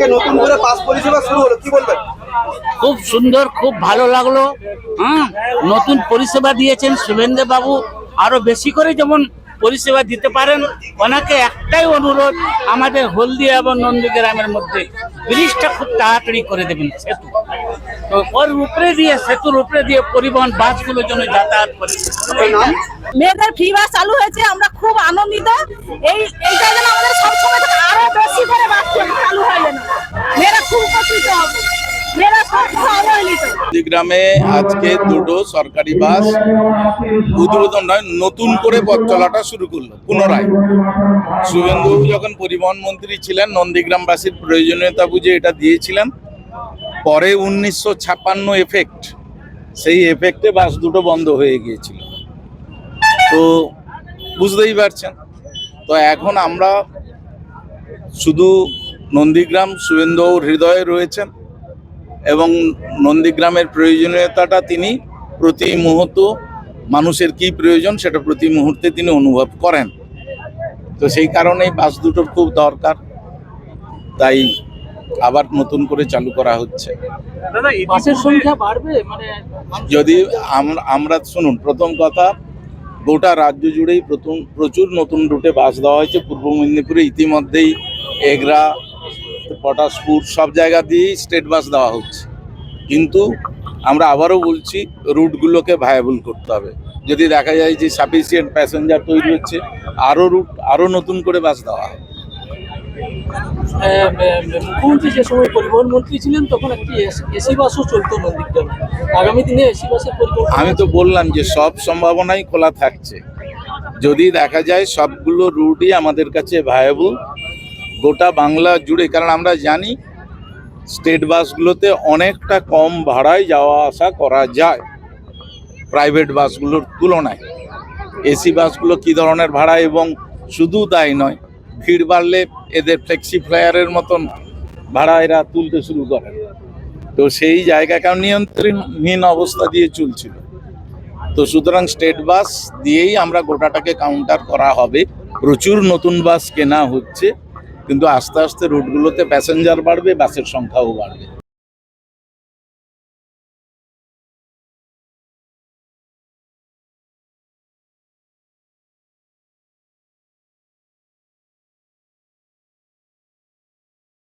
আজকে নতুন করে বাস পরিষেবা শুরু হলো, কি বলবেন? খুব সুন্দর, খুব ভালো লাগলো। নতুন পরিষেবা দিয়েছেন শুভেন্দু বাবু, আরো বেশি করে যেমন পরিষেবা দিতে পারেন। ওনাকে একটাই অনুরোধ, আমাদের হলদিয়া এবং নন্দীগ্রামের মধ্যে ব্রিজটা খুব তাড়াতাড়ি করে দেবেন, সেতু। তো ওর উপরে দিয়ে, সেতুর উপরে দিয়ে পরিবহন বাসগুলোর জন্য যাতায়াত করে। মেয়েদের ফ্রি বাস চালু হয়েছে, আমরা খুব আনন্দিত। এইটা যেন আমাদের সবসময় থেকে আরো বেশি করে বাস চালু হয়, যেন মেয়েরা খুব উপকৃত হবে। মেয়েরা সব অবহেলিত। নন্দীগ্রামে আজকে দুটো সরকারি বাস উদ্বোধন নয়, নতুন করে পথ চলাটা শুরু করলো পুনরায়। শুভেন্দু যখন পরিবহন মন্ত্রী ছিলেন, নন্দীগ্রামবাসীর প্রয়োজনীয়তা বুঝে এটা দিয়েছিলেন। পরে 1956 এফেক্ট, সেই এফেক্টে বাস দুটো বন্ধ হয়ে গিয়েছিল, তো বুঝতেই পারছেন। তো এখন আমরা শুধু নন্দীগ্রাম শুভেন্দুর হৃদয়ে রয়েছেন এবং নন্দীগ্রামের প্রয়োজনীয়তাটা তিনি প্রতি মুহূর্ত, মানুষের কি প্রয়োজন সেটা প্রতি মুহূর্তে তিনি অনুভব করেন। তো সেই কারণেই বাস দুটোর খুব দরকার, তাই আবার নতুন করে চালু করা হচ্ছে। বাসের সংখ্যা বাড়বে, মানে যদি আমরা শুনুন, প্রথম কথা, গোটা রাজ্য জুড়েই প্রচুর নতুন রুটে বাস দেওয়া হয়েছে। পূর্ব মেদিনীপুরে ইতিমধ্যেই এগরা, পটাশপুর সব জায়গা দিয়েই স্টেট বাস দেওয়া হচ্ছে, কিন্তু আমরা আবারও বলছি রুটগুলোকে ভায়াবল করতে হবে। যদি দেখা যায় যে সাফিসিয়েন্ট প্যাসেঞ্জার তৈরি হচ্ছে, আরও নতুন করে বাস দেওয়া হবে। মুখ্যমন্ত্রী যে সময় পরিবহন মন্ত্রী ছিলেন তখন একটি এসি বাসও চলতো নন্দীগ্রামে। আগামী দিনে এসি বাসের পরিকল্পনা? আমি তো বললাম যে সব সম্ভাবনাই খোলা থাকছে। যদি দেখা যায় সবগুলো রুটই আমাদের কাছে ভায়াবল গোটা বাংলা জুড়ে, কারণ আমরা জানি স্টেট বাসগুলোতে অনেকটা কম ভাড়ায় যাওয়া আসা করা যায় প্রাইভেট বাসগুলোর তুলনায়। এসি বাসগুলো কী ধরনের ভাড়া, এবং শুধু তাই নয়, ভিড় বাড়লে এদের ফ্লেক্সি ফ্লায়ারের মতন ভাড়া এরা তুলতে শুরু করে। তো সেই জায়গাকে নিয়ন্ত্রণহীন অবস্থা দিয়ে চলছিল। তো সুতরাং স্টেট বাস দিয়েই আমরা গোটাটাকে কাউন্টার করা হবে। প্রচুর নতুন বাস কেনা হচ্ছে, কিন্তু আস্তে আস্তে রুটগুলোতে প্যাসেঞ্জার বাড়বে, বাসের সংখ্যাও বাড়বে।